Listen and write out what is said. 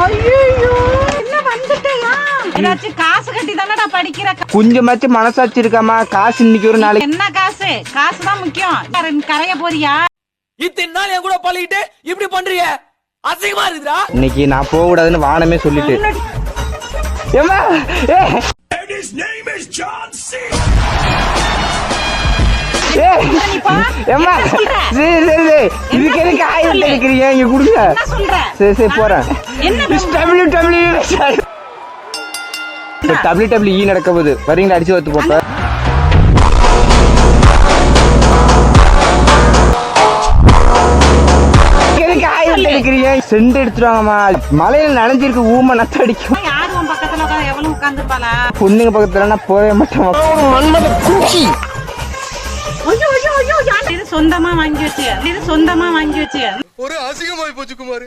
ஐயோ என்ன வந்துட்டயா? ஏதாச்சும் காசு கட்டி தானடா படிக்கிற. கொஞ்சமாச்சும் மனசாட்சி இருக்காமா? காசு இன்னைக்கு ஒரு நாளைக்கு என்ன காசு? காசு தான் முக்கியம். கரைய போறியா? இத்தனை நாள் என் கூட பழகிட்டு இப்படி பண்றீங்க, அசிங்கமா இருக்குடா. இன்னைக்கு நான் போக கூடாதுன்னு வானமே சொல்லிட்டு. ஏம்மா And his name is John C. ஏம்மா சரி சரி சரி இதுக்கு எதுக்கு ஆயிரம் இருக்கிறீங்க? இங்க கொடுங்க. சரி சரி போறேன். WWE நடக்க போகுது, வரீங்களா? அடிச்சு வைத்து போப்ப சென்ட் எடுத்துருவாங்கம்மா. மலையில நனைஞ்சிருக்கு, ஊமை நத்த அடிக்கும். பொண்ணுங்க பக்கத்துல நான் போவே மாட்டேன். சொந்தமா வாங்கி வச்சு, சொந்தமா வாங்கி வச்சு. ஒரு அசிங்கமாய் போச்சு குமார்.